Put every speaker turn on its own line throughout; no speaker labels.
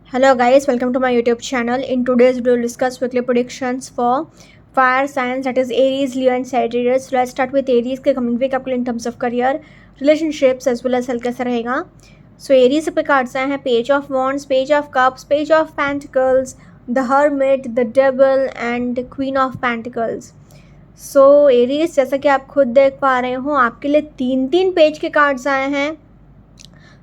Hello guys, welcome to my YouTube channel. In today's video, we'll discuss weekly predictions for fire signs, that is Aries, Leo and Sagittarius. So let's start with Aries के coming week आपके लिए in terms of career, relationships as well as health कैसा रहेगा. So Aries पे cards आए हैं Page of Wands, Page of Cups, Page of Pentacles, the Hermit, the Devil and Queen of Pentacles. So Aries, जैसा कि आप खुद देख पा रहे हो, आपके लिए तीन पेज के कार्ड्स आए हैं.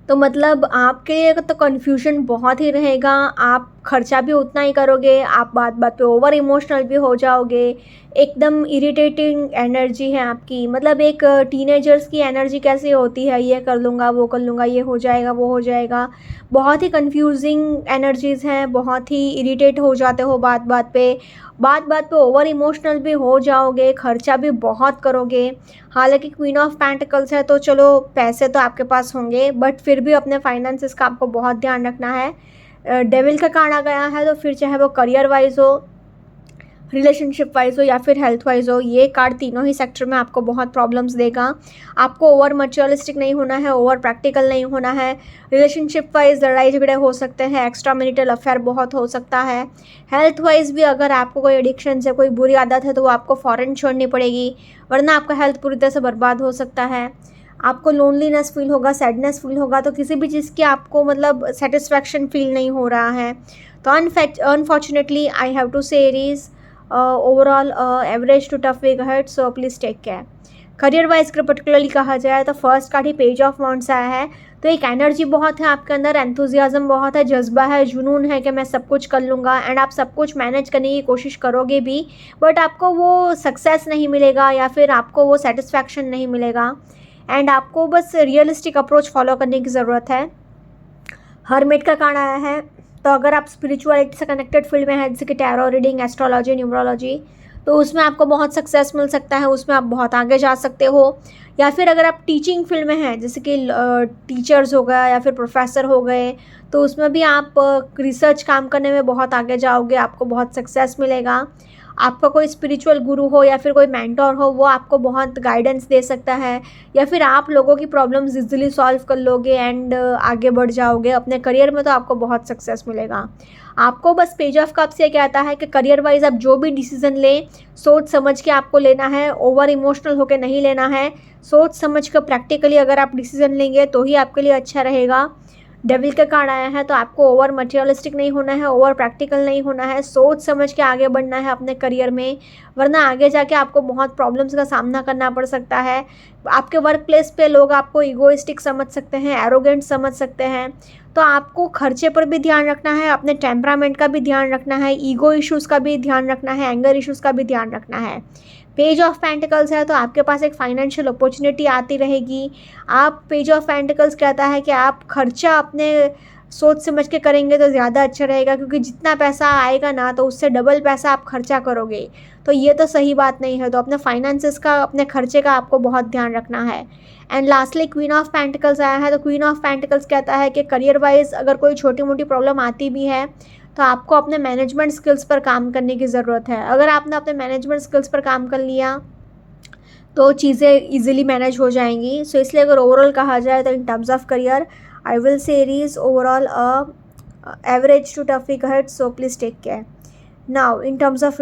तो मतलब आपके लिए तो कन्फ्यूजन बहुत ही रहेगा. आप खर्चा भी उतना ही करोगे, आप बात बात पे ओवर इमोशनल भी हो जाओगे. एकदम इरिटेटिंग एनर्जी है आपकी. मतलब एक टीनेजर्स की एनर्जी कैसे होती है, ये कर लूँगा वो कर लूँगा, ये हो जाएगा वो हो जाएगा. बहुत ही कन्फ्यूजिंग एनर्जीज़ हैं, बहुत ही इरिटेट हो जाते हो बात बात पे ओवर इमोशनल भी हो जाओगे, खर्चा भी बहुत करोगे. हालांकि क्वीन ऑफ पेंटिकल्स है तो चलो पैसे तो आपके पास होंगे, बट फिर भी अपने फाइनेंसेस का आपको बहुत ध्यान रखना है. डेविल का कार्ड आ गया है, तो फिर चाहे वो करियर वाइज हो, रिलेशनशिप वाइज हो या फिर हेल्थ वाइज हो, ये कार्ड तीनों ही सेक्टर में आपको बहुत प्रॉब्लम्स देगा. आपको ओवर मटेरियलिस्टिक नहीं होना है, ओवर प्रैक्टिकल नहीं होना है. रिलेशनशिप वाइज लड़ाई झगड़े हो सकते हैं, एक्स्ट्रा मैरिटल अफेयर बहुत हो सकता है. हेल्थ वाइज भी अगर आपको कोई एडिक्शन है, कोई बुरी आदत है, तो वो आपको फ़ौरन छोड़नी पड़ेगी, वरना आपका हेल्थ पूरी तरह से बर्बाद हो सकता है. आपको लोनलीनेस फील होगा, सैडनेस फील होगा, तो किसी भी चीज़ की आपको मतलब सेटिस्फैक्शन फील नहीं हो रहा है. तो unfortunately I have to say Aries, overall average to tough week ahead, so please take care. Career wise अगर पर्टिकुलरली कहा जाए तो फर्स्ट कार्ड ही पेज ऑफ वॉन्ड्स आया है. तो एक एनर्जी बहुत है आपके अंदर, एंथुजियाज्म बहुत है, जज्बा है, जुनून है कि मैं सब कुछ कर लूँगा, एंड आप सब कुछ मैनेज करने की कोशिश करोगे भी, बट आपको वो सक्सेस नहीं मिलेगा या फिर आपको वो सेटिस्फैक्शन नहीं मिलेगा. एंड आपको बस रियलिस्टिक अप्रोच फॉलो करने की ज़रूरत है. हर्मिट का कार्ड आया है, तो अगर आप स्पिरिचुअलिटी से कनेक्टेड फील्ड में हैं, जैसे कि टैरो रीडिंग, एस्ट्रोलॉजी, न्यूमरोलॉजी, तो उसमें आपको बहुत सक्सेस मिल सकता है, उसमें आप बहुत आगे जा सकते हो. या फिर अगर आप टीचिंग फील्ड में हैं, जैसे कि टीचर्स हो गए या फिर प्रोफेसर हो गए, तो उसमें भी आप रिसर्च काम करने में बहुत आगे जाओगे, आपको बहुत सक्सेस मिलेगा. आपका कोई स्पिरिचुअल गुरु हो या फिर कोई मेंटोर हो, वो आपको बहुत गाइडेंस दे सकता है, या फिर आप लोगों की प्रॉब्लम्स इजीली सॉल्व कर लोगे एंड आगे बढ़ जाओगे अपने करियर में, तो आपको बहुत सक्सेस मिलेगा. आपको बस पेज ऑफ कप्स ये कहता है कि करियर वाइज आप जो भी डिसीजन लें, सोच समझ के आपको लेना है, ओवर इमोशनल होकर नहीं लेना है. सोच समझ कर प्रैक्टिकली अगर आप डिसीजन लेंगे तो ही आपके लिए अच्छा रहेगा. डेविल का कार्ड आया है, तो आपको ओवर मटेरियलिस्टिक नहीं होना है, ओवर प्रैक्टिकल नहीं होना है, सोच समझ के आगे बढ़ना है अपने करियर में, वरना आगे जाके आपको बहुत प्रॉब्लम्स का सामना करना पड़ सकता है. आपके वर्क प्लेस पे लोग आपको ईगोइस्टिक समझ सकते हैं, एरोगेंट समझ सकते हैं. तो आपको खर्चे पर भी ध्यान रखना है, अपने टेम्परामेंट का भी ध्यान रखना है, ईगो इश्यूज़ का भी ध्यान रखना है, एंगर इश्यूज़ का भी ध्यान रखना है. पेज ऑफ पेंटिकल्स है, तो आपके पास एक फाइनेंशियल अपॉर्चुनिटी आती रहेगी. आप पेज ऑफ पेंटिकल्स कहता है कि आप खर्चा अपने सोच समझ के करेंगे तो ज़्यादा अच्छा रहेगा, क्योंकि जितना पैसा आएगा ना, तो उससे डबल पैसा आप खर्चा करोगे, तो ये तो सही बात नहीं है. तो अपने फाइनेंसेस का, अपने खर्चे का आपको बहुत ध्यान रखना है. And lastly queen of pentacles आया है, तो क्वीन ऑफ पेंटिकल्स कहता है कि करियर वाइज अगर कोई छोटी मोटी प्रॉब्लम आती भी है, तो आपको अपने मैनेजमेंट स्किल्स पर काम करने की ज़रूरत है. अगर आपने अपने मैनेजमेंट स्किल्स पर काम कर लिया तो चीज़ें इजीली मैनेज हो जाएंगी. सो इसलिए अगर ओवरऑल कहा जाए तो in terms of career I will say Aries overall average to tough week ahead, so please take care. Now in terms of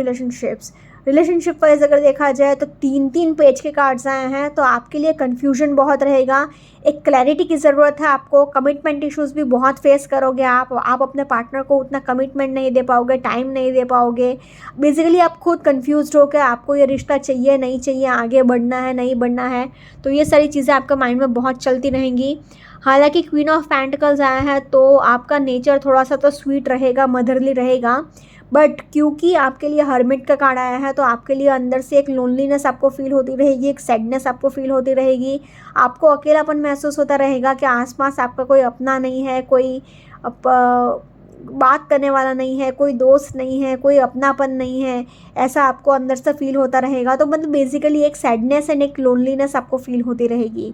relationship wise अगर देखा जाए तो तीन पेज के कार्ड्स आए हैं, तो आपके लिए कन्फ्यूजन बहुत रहेगा. एक क्लैरिटी की ज़रूरत है आपको. कमिटमेंट इश्यूज़ भी बहुत फेस करोगे आप अपने पार्टनर को उतना कमिटमेंट नहीं दे पाओगे, टाइम नहीं दे पाओगे. बेसिकली आप खुद कन्फ्यूज्ड हो कि आपको ये रिश्ता चाहिए नहीं चाहिए, आगे बढ़ना है नहीं बढ़ना है, तो ये सारी चीज़ें आपके माइंड में बहुत चलती रहेंगी. हालांकि क्वीन ऑफ पेंटिकल्स आया है, तो आपका नेचर थोड़ा सा तो स्वीट रहेगा, मदरली रहेगा, बट क्योंकि आपके लिए हर्मिट का कार्ड आया है, तो आपके लिए अंदर से एक लोनलीनेस आपको फील होती रहेगी, एक सैडनेस आपको फील होती रहेगी. आपको अकेलापन महसूस होता रहेगा कि आसपास आपका कोई अपना नहीं है, कोई बात करने वाला नहीं है, कोई दोस्त नहीं है, कोई अपनापन नहीं है, ऐसा आपको अंदर से फील होता रहेगा. तो मतलब बेसिकली एक सैडनेस एंड एक लोनलीनेस आपको फील होती रहेगी.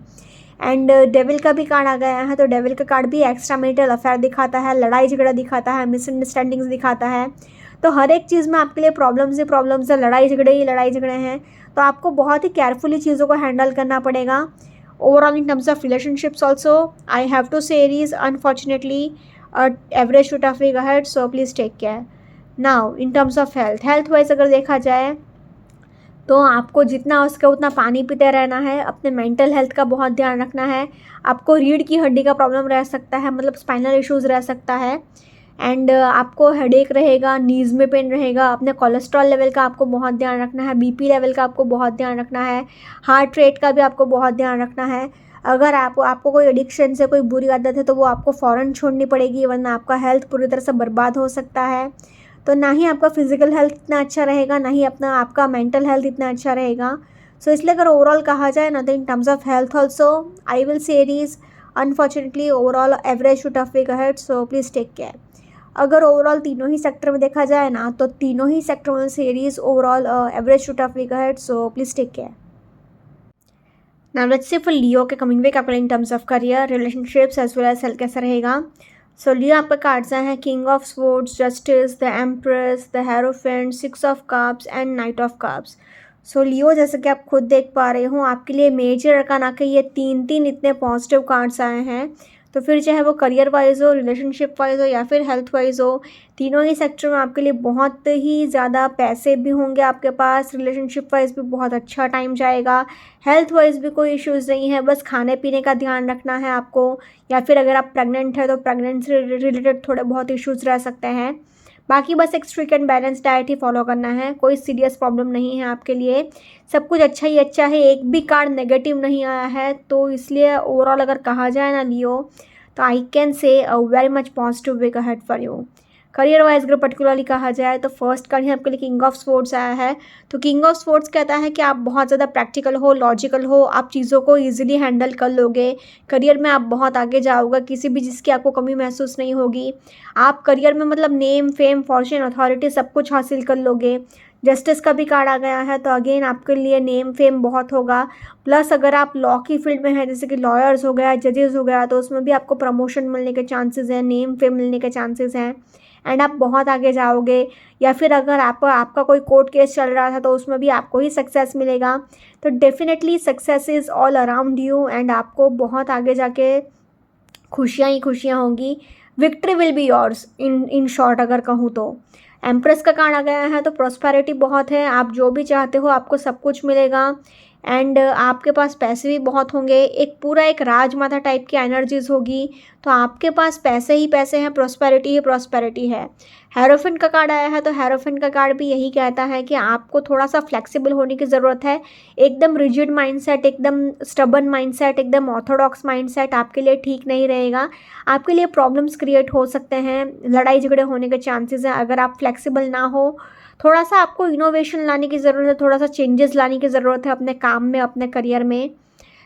एंड डेविल का भी कार्ड आ गया है, तो डेविल का कार्ड भी एक्स्ट्रा मैरिटल अफेयर दिखाता है, लड़ाई झगड़ा दिखाता है, मिसअंडरस्टैंडिंग्स दिखाता है. तो हर एक चीज़ में आपके लिए प्रॉब्लम्स ही प्रॉब्लम्स है, लड़ाई झगड़े हैं. तो आपको बहुत ही केयरफुली चीज़ों को हैंडल करना पड़ेगा. Overall in terms of relationships also I have to say Aries, unfortunately average to tough week ahead, so please take care. Now in terms of health wise अगर देखा जाए तो आपको जितना हो सके उतना पानी पीते रहना है, अपने मेंटल हेल्थ का बहुत ध्यान रखना है। आपको रीढ़ की हड्डी का प्रॉब्लम रह सकता है, मतलब स्पाइनल इश्यूज़ रह सकता है, एंड आपको हेडेक रहेगा, नीज़ में पेन रहेगा। अपने कोलेस्ट्रॉल लेवल का आपको बहुत ध्यान रखना है, बीपी लेवल का आपको बहुत ध्यान रखना है, हार्ट रेट का भी आपको बहुत ध्यान रखना है। अगर आपको कोई एडिक्शन से कोई बुरी आदत है तो वो आपको फ़ौरन छोड़नी पड़ेगी, वरना आपका हेल्थ पूरी तरह से बर्बाद हो सकता है। तो ना ही आपका फिजिकल हेल्थ इतना अच्छा रहेगा, ना ही आपका मेंटल हेल्थ इतना अच्छा रहेगा। सो इसलिए अगर ओवरऑल कहा जाए ना, तो in terms of health also I will say it is unfortunately overall average to tough week ahead, so please take care. अगर ओवरऑल तीनों ही सेक्टर में देखा जाए ना, तो तीनों ही सेक्टर में से it is overall average to tough week ahead, so please take care. Now let's see for Leo के कमिंग वीक आपका in terms of career, relationships as well as health कैसा रहेगा। सो लियो आपका cards हैं king of swords, justice, the empress, the hierophant, 6 of cups and knight of cups. So Leo जैसे कि आप खुद देख पा रहे हो, आपके लिए मेजर अरकाना के ये तीन इतने पॉजिटिव कार्ड्स आए हैं। तो फिर चाहे वो करियर वाइज हो, रिलेशनशिप वाइज हो या फिर हेल्थ वाइज हो, तीनों ही सेक्टर में आपके लिए बहुत ही ज़्यादा पैसे भी होंगे आपके पास। रिलेशनशिप वाइज भी बहुत अच्छा टाइम जाएगा, हेल्थ वाइज भी कोई इश्यूज़ नहीं है, बस खाने पीने का ध्यान रखना है आपको, या फिर अगर आप प्रेग्नेंट है तो प्रेगनेंसी रिलेटेड थोड़े बहुत इश्यूज़ रह सकते हैं। बाकी बस एक strict and balance diet he follow करना है, कोई सीरियस प्रॉब्लम नहीं है आपके लिए, सब कुछ अच्छा ही अच्छा है, एक भी कार्ड नेगेटिव नहीं आया है। तो इसलिए ओवरऑल अगर कहा जाए ना लियो, तो I can say a very much positive week ahead for you. Career wise अगर पर्टिकुलरली कहा जाए तो फर्स्ट कार्ड ही आपके लिए किंग ऑफ स्वॉर्ड्स आया है। तो किंग ऑफ स्वॉर्ड्स कहता है कि आप बहुत ज़्यादा प्रैक्टिकल हो, लॉजिकल हो, आप चीज़ों को ईजिली हैंडल कर लोगे, करियर में आप बहुत आगे जाओगे, किसी भी चीज़ की आपको कमी महसूस नहीं होगी। आप करियर में मतलब नेम, फेम, फॉर्चून, अथॉरिटी सब कुछ हासिल कर लोगे। जस्टिस का भी कार्ड आ गया है, तो अगेन आपके लिए नेम फेम बहुत होगा। प्लस अगर आप लॉ की फील्ड में हैं, जैसे कि लॉयर्स हो गया, जजेस हो गया, तो उसमें भी आपको प्रमोशन मिलने के चांसेस हैं, नेम फेम मिलने के चांसेस हैं, एंड आप बहुत आगे जाओगे। या फिर अगर आपका कोई कोर्ट केस चल रहा था तो उसमें भी आपको ही सक्सेस मिलेगा। तो definitely success is all around you, and आपको बहुत आगे जाके खुशियाँ ही खुशियाँ होंगी। Victory will be yours in short अगर कहूँ तो। एम्प्रेस का कार्ड आ गया है, तो प्रॉस्पेरिटी बहुत है, आप जो भी चाहते हो आपको सब कुछ मिलेगा, एंड आपके पास पैसे भी बहुत होंगे, एक राजमाता टाइप की एनर्जीज होगी। तो आपके पास पैसे ही पैसे हैं, प्रॉस्पेरिटी ही प्रॉस्पेरिटी है। हेरोफेंट का कार्ड आया है, तो हेरोफेंट का कार्ड भी यही कहता है कि आपको थोड़ा सा फ्लेक्सिबल होने की ज़रूरत है। एकदम रिजिड माइंडसेट, एकदम स्टबन माइंडसेट, एकदम ऑर्थोडॉक्स माइंडसेट आपके लिए ठीक नहीं रहेगा। आपके लिए प्रॉब्लम्स क्रिएट हो सकते हैं, लड़ाई झगड़े होने के चांसेस हैं अगर आप फ्लेक्सिबल ना हो। थोड़ा सा आपको इनोवेशन लाने की ज़रूरत है, थोड़ा सा चेंजेस लाने की ज़रूरत है अपने काम में, अपने करियर में।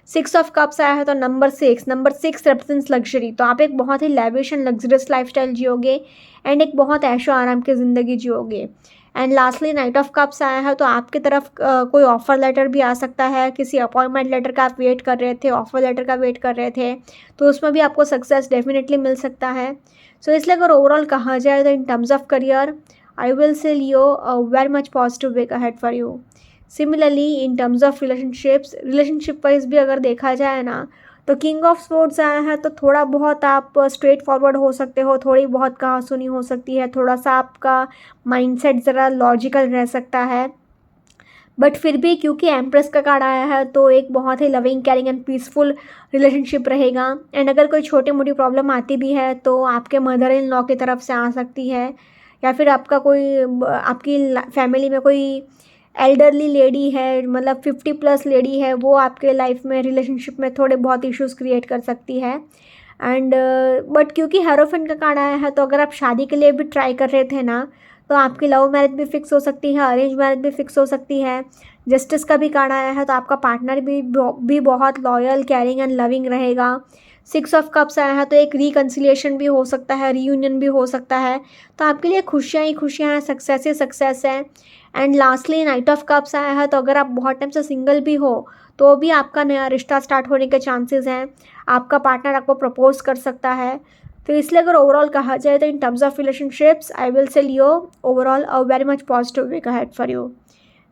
6 ऑफ कप्स आया है, तो नंबर 6 रिप्रेजेंट्स लग्जरी। तो आप एक बहुत ही लैविश एंड लग्जरियस लाइफस्टाइल जियोगे, एंड एक बहुत ऐशो आराम की ज़िंदगी जियोगे। And lastly knight of cups आया है, तो आपकी तरफ कोई ऑफ़र लेटर भी आ सकता है, किसी अपॉइंटमेंट लेटर का आप वेट कर रहे थे, ऑफ़र लेटर का वेट कर रहे थे, तो उसमें भी आपको सक्सेस डेफिनेटली मिल सकता है। सो इसलिए अगर ओवरऑल कहा जाए तो in terms of career I will say Leo a very much positive week ahead for you. Similarly in terms of relationship wise भी अगर देखा जाए ना, तो किंग ऑफ स्वॉर्ड्स आया है, तो थोड़ा बहुत आप स्ट्रेट फॉरवर्ड हो सकते हो, थोड़ी बहुत कहा सुनी हो सकती है, थोड़ा सा आपका माइंडसेट ज़रा लॉजिकल रह सकता है, बट फिर भी क्योंकि एम्प्रेस का कार्ड आया है तो एक बहुत ही loving, caring and peaceful relationship रहेगा। एंड अगर कोई छोटी मोटी प्रॉब्लम आती भी है तो आपके मदर इन लॉ की तरफ से आ सकती है, या फिर आपकी फैमिली में कोई एल्डरली लेडी है, मतलब 50+ लेडी है, वो आपके लाइफ में रिलेशनशिप में थोड़े बहुत इश्यूज़ क्रिएट कर सकती है। एंड बट क्योंकि हेरोफेंट का कार्ड आया है, तो अगर आप शादी के लिए भी ट्राई कर रहे थे ना, तो आपकी लव मैरिज भी फिक्स हो सकती है, अरेंज मैरिज भी फिक्स हो सकती है। जस्टिस का भी कार्ड आया है, तो आपका पार्टनर भी बहुत लॉयल, केयरिंग एंड लविंग रहेगा। 6 ऑफ कप्स आया है, तो एक रिकन्सिलिएशन भी हो सकता है, रीयूनियन भी हो सकता है। तो आपके लिए खुशियाँ ही खुशियाँ हैं, सक्सेस ही सक्सेस है। And lastly knight of cups आया है, तो अगर आप बहुत टाइम से सिंगल भी हो तो भी आपका नया रिश्ता स्टार्ट होने के चांसेस हैं, आपका पार्टनर आपको प्रपोज कर सकता है। तो इसलिए अगर ओवरऑल कहा जाए तो in terms of relationships I will say Leo overall a very much positive week ahead for you.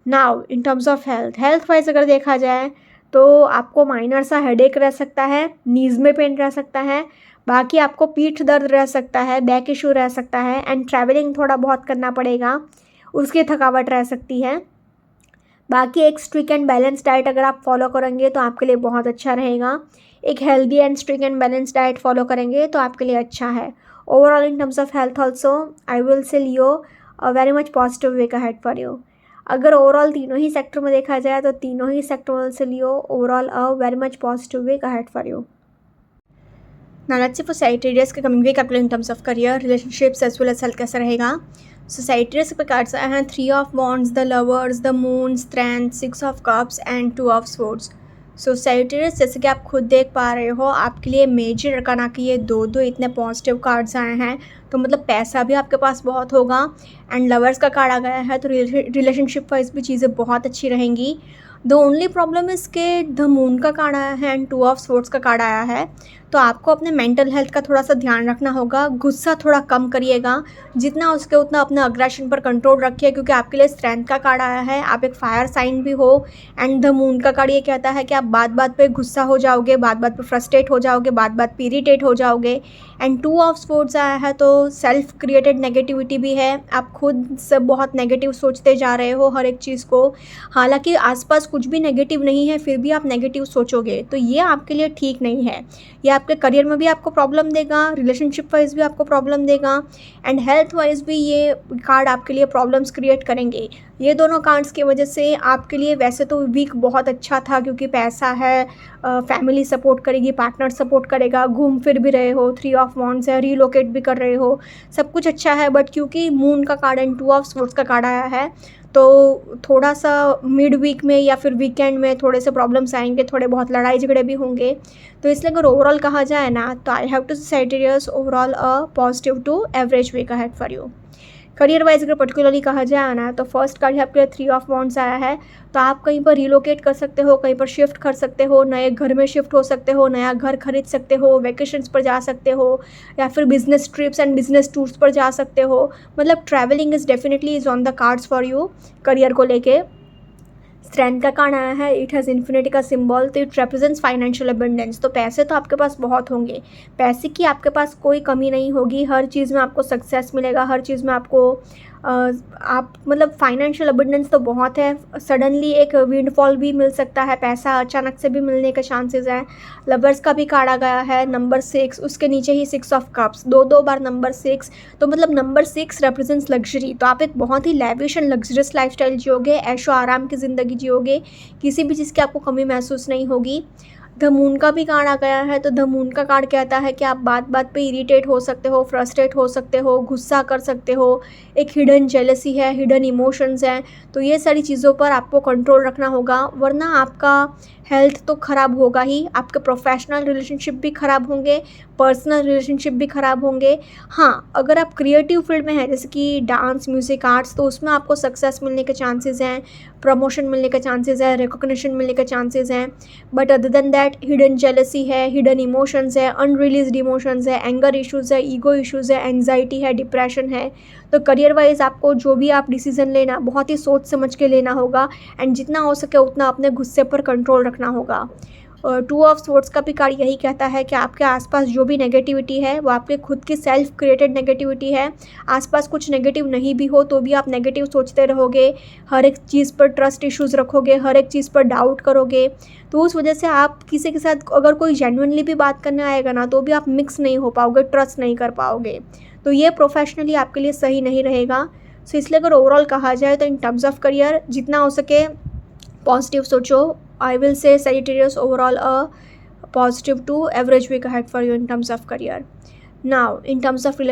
Now in terms of health wise अगर देखा जाए तो आपको माइनर सा हेडेक रह सकता है, नीज़ में पेन रह सकता है, बाकी आपको पीठ दर्द रह सकता है, बैक इशू रह सकता है एंड ट्रैवलिंग थोड़ा बहुत करना पड़ेगा, उसकी थकावट रह सकती है। बाकी एक स्ट्रिक्ट एंड बैलेंस डाइट अगर आप फॉलो करेंगे तो आपके लिए बहुत अच्छा रहेगा। एक healthy and strict and balance diet follow करेंगे तो आपके लिए अच्छा है। Overall in terms of health also I will say Leo a very much positive way ahead for you. अगर ओवरऑल तीनों ही सेक्टर में देखा जाए तो तीनों ही सेक्टर से Leo overall a very much positive way ahead for you. Now let's see for Sagittarius के कमिंग वीक आपके in terms of career, relationships as well as health कैसा रहेगा। सो Sagittarius के कार्ड्स आए हैं 3 of wands, the lovers, the moon, strength, 6 of cups and 2 of swords. So Sagittarius जैसे कि आप खुद देख पा रहे हो आपके लिए मेजर अरकाना के ये दो इतने पॉजिटिव कार्ड्स आए हैं, तो मतलब पैसा भी आपके पास बहुत होगा एंड लवर्स का कार्ड आ गया है तो रिलेशनशिप वाइज भी चीज़ें बहुत अच्छी रहेंगी। द ओनली प्रॉब्लम इज़ के द मून का कार्ड आया है एंड 2 ऑफ स्वॉर्ड्स का कार्ड आया है, तो आपको अपने मेंटल हेल्थ का थोड़ा सा ध्यान रखना होगा। गुस्सा थोड़ा कम करिएगा, जितना उसके उतना अपना अग्रेशन पर कंट्रोल रखिए, क्योंकि आपके लिए स्ट्रेंथ का कार्ड आया है, आप एक फायर साइन भी हो एंड द मून का कार्ड ये कहता है कि आप बात बात पे गुस्सा हो जाओगे, बात बात पे फ्रस्ट्रेट हो जाओगे, बात बात पे इरिटेट हो जाओगे एंड 2 ऑफ स्वॉर्ड्स आया है तो सेल्फ क्रिएटेड नेगेटिविटी भी है। आप खुद से बहुत नेगेटिव सोचते जा रहे हो हर एक चीज़ को, हालांकि आसपास कुछ भी नेगेटिव नहीं है फिर भी आप नेगेटिव सोचोगे, तो ये आपके लिए ठीक नहीं है। ये आपके करियर में भी आपको प्रॉब्लम देगा, रिलेशनशिप वाइज भी आपको प्रॉब्लम देगा एंड हेल्थ वाइज भी ये कार्ड आपके लिए प्रॉब्लम्स क्रिएट करेंगे। ये दोनों कार्ड्स की वजह से आपके लिए वैसे तो वीक बहुत अच्छा था, क्योंकि पैसा है, फैमिली सपोर्ट करेगी, पार्टनर सपोर्ट करेगा, घूम फिर भी रहे हो, 3 ऑफ वॉन्ड्स है, रीलोकेट भी कर रहे हो, सब कुछ अच्छा है। बट क्योंकि मून का कार्ड एंड 2 ऑफ स्वॉर्ड्स का कार्ड आया है तो थोड़ा सा मिड वीक में या फिर वीकेंड में थोड़े से प्रॉब्लम्स आएंगे, थोड़े बहुत लड़ाई झगड़े भी होंगे। तो इसलिए अगर ओवरऑल कहा जाए ना तो I have to Sagittarius overall a positive to average week ahead for you. Career wise अगर पर्टिकुलरली कहा जाए ना तो फर्स्ट कार्ड आपके लिए 3 ऑफ वॉन्ड्स आया है, तो आप कहीं पर रिलोकेट कर सकते हो, कहीं पर शिफ्ट कर सकते हो, नए घर में शिफ्ट हो सकते हो, नया घर खरीद सकते हो, वेकेशंस पर जा सकते हो या फिर business trips and business tours पर जा सकते हो। मतलब travelling is definitely is on the cards for you career को लेके। स्ट्रेंथ का कार्ड आया है, इट हैज़ इन्फिनिटी का सिंबल, तो इट रिप्रेजेंट्स फाइनेंशियल अबंडेंस। तो पैसे तो आपके पास बहुत होंगे, पैसे की आपके पास कोई कमी नहीं होगी, हर चीज़ में आपको सक्सेस मिलेगा, हर चीज़ में आपको आप मतलब फाइनेंशियल अबंडेंस तो बहुत है। सडनली एक विंडफॉल भी मिल सकता है, पैसा अचानक से भी मिलने के चांसेस हैं। लवर्स का भी कार्ड आ गया है नंबर 6, उसके नीचे ही 6 ऑफ कप्स, दो बार नंबर 6, तो मतलब नंबर 6 रिप्रेजेंट्स लग्जरी। तो आप एक बहुत ही लैविश एंड लग्जरियस लाइफस्टाइल जियोगे, ऐशो आराम की ज़िंदगी जियोगे, किसी भी चीज़ की आपको कमी महसूस नहीं होगी। द मून का भी कार्ड आ गया है, तो द मून का कार्ड कहता है कि आप बात बात पे इरिटेट हो सकते हो, फ्रस्ट्रेट हो सकते हो, गुस्सा कर सकते हो, एक हिडन जेलसी है, हिडन इमोशंस हैं, तो ये सारी चीज़ों पर आपको कंट्रोल रखना होगा, वरना आपका हेल्थ तो ख़राब होगा ही, आपके प्रोफेशनल रिलेशनशिप भी ख़राब होंगे, पर्सनल रिलेशनशिप भी ख़राब होंगे। हाँ, अगर आप क्रिएटिव फील्ड में हैं जैसे कि डांस, म्यूज़िक, आर्ट्स, तो उसमें आपको सक्सेस मिलने के चांसेस हैं, प्रमोशन मिलने के चांसेस हैं, रिकॉग्निशन मिलने के चांसेस हैं। But other than that hidden jealousy है, हिडन इमोशंस है, अनरिलीज्ड इमोशंस है, एंगर इश्यूज़ है, ईगो इश्यूज़ है, एंजाइटी है, डिप्रेशन है। तो करियर वाइज आपको जो भी आप डिसीज़न लेना बहुत ही सोच समझ के लेना होगा एंड जितना हो सके उतना अपने गुस्से पर कंट्रोल रखना होगा। 2 ऑफ स्वॉर्ड्स का भी कार्ड यही कहता है कि आपके आसपास जो भी नेगेटिविटी है वो आपके खुद की सेल्फ क्रिएटेड नेगेटिविटी है। आसपास कुछ नेगेटिव नहीं भी हो तो भी आप नेगेटिव सोचते रहोगे, हर एक चीज़ पर ट्रस्ट इश्यूज़ रखोगे, हर एक चीज़ पर डाउट करोगे, तो उस वजह से आप किसी के साथ अगर कोई जेन्युइनली भी बात करने आएगा ना तो भी आप मिक्स नहीं हो पाओगे, ट्रस्ट नहीं कर पाओगे, तो ये प्रोफेशनली आपके लिए सही नहीं रहेगा। सो इसलिए अगर ओवरऑल कहा जाए तो इन टर्म्स ऑफ करियर जितना हो सके पॉजिटिव सोचो। I will say Sagittarius overall a positive to average week ahead for you in terms of career. Now in terms of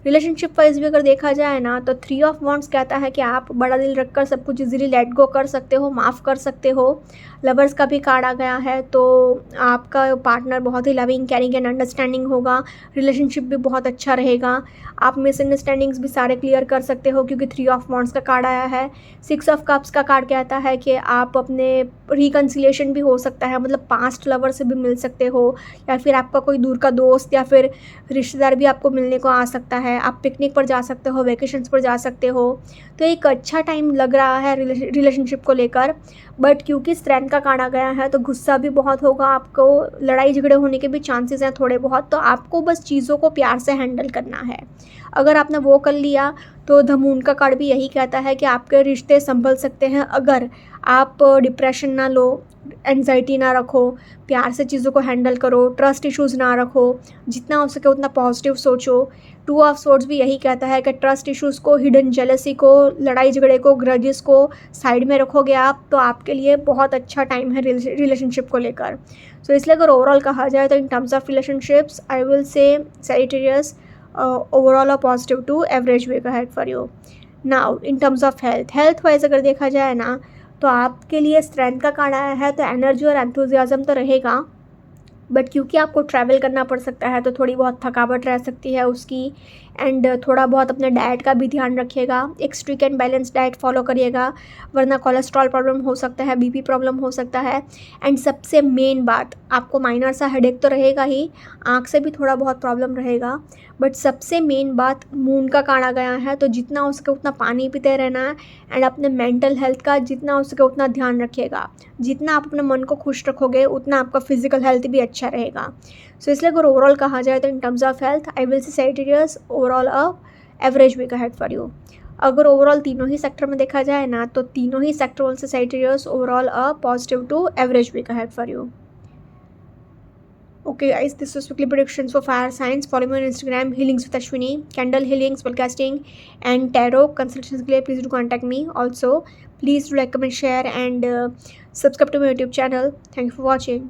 relationship wise भी अगर देखा जाए ना तो 3 ऑफ वॉन्ड्स कहता है कि आप बड़ा दिल रखकर सब कुछ इजीली लेट गो कर सकते हो, माफ़ कर सकते हो। लवर्स का भी कार्ड आ गया है, तो आपका पार्टनर बहुत ही लविंग, केयरिंग एंड अंडरस्टैंडिंग होगा, रिलेशनशिप भी बहुत अच्छा रहेगा, आप मिसअंडरस्टैंडिंग्स भी सारे क्लियर कर सकते हो क्योंकि 3 ऑफ वॉन्ड्स का कार्ड आया है। 6 ऑफ कप्स का कार्ड कहता है कि आप अपने रिकन्सिलिएशन भी हो सकता है, मतलब पास्ट लवर से भी मिल सकते हो या फिर आपका कोई दूर का दोस्त या फिर रिश्तेदार भी आपको मिलने को आ सकता है। है, आप पिकनिक पर जा सकते हो, वेकेशंस पर जा सकते हो, तो एक अच्छा टाइम लग रहा है रिलेशनशिप को लेकर। बट क्योंकि स्ट्रेंथ का कार्ड आ गया है तो गुस्सा भी बहुत होगा आपको, लड़ाई झगड़े होने के भी चांसेस हैं थोड़े बहुत, तो आपको बस चीज़ों को प्यार से हैंडल करना है। अगर आपने वो कर लिया तो द मून का कार्ड भी यही कहता है कि आपके रिश्ते संभल सकते हैं अगर आप डिप्रेशन ना लो, एंजाइटी ना रखो, प्यार से चीज़ों को हैंडल करो, ट्रस्ट इश्यूज़ ना रखो, जितना हो सके उतना पॉजिटिव सोचो। टू ऑफ सोर्ड्स भी यही कहता है कि ट्रस्ट इश्यूज़ को, हिडन जेलसी को, लड़ाई झगड़े को, ग्रजेस को साइड में रखोगे आप तो आपके लिए बहुत अच्छा टाइम है रिलेशनशिप को लेकर। सो इसलिए अगर ओवरऑल कहा जाए तो in terms of relationships I will say Sagittarius overall a positive to average week ahead for you. Now in terms of health wise अगर देखा जाए ना तो आपके लिए स्ट्रेंथ का कार्ड आया है तो एनर्जी और एंथुजियाज्म तो रहेगा, बट क्योंकि आपको ट्रैवल करना पड़ सकता है तो थोड़ी बहुत थकावट रह सकती है उसकी। एंड थोड़ा बहुत अपने डाइट का भी ध्यान रखिएगा, एक strict and balance diet follow करिएगा, वरना कोलेस्ट्रॉल प्रॉब्लम हो सकता है, बीपी प्रॉब्लम हो सकता है। एंड सबसे मेन बात, आपको माइनर सा हेडेक तो रहेगा ही, आँख से भी थोड़ा बहुत प्रॉब्लम रहेगा, बट सबसे मेन बात मून का कार्ड आ गया है तो जितना हो सके उतना पानी पीते रहना है। एंड अपने मेंटल हेल्थ का जितना हो सके उतना ध्यान रखिएगा, जितना आप अपने मन को खुश रखोगे उतना आपका फिजिकल हेल्थ भी अच्छा रहेगा। सो इसलिए अगर ओवरऑल कहा जाए तो in terms of health I will say Sagittarius overall a average week ahead for you. अगर ओवरऑल तीनों ही सेक्टर में देखा जाए ना तो तीनों ही सेक्टर से Sagittarius overall a positive to average week ahead for you. Okay guys, this was weekly predictions for fire signs. Follow me on Instagram, healings with Ashwini, candle healing, spellcasting and tarot consultations के लिए please do contact me. Also please do like, comment, share and subscribe to my YouTube channel. Thank you for watching.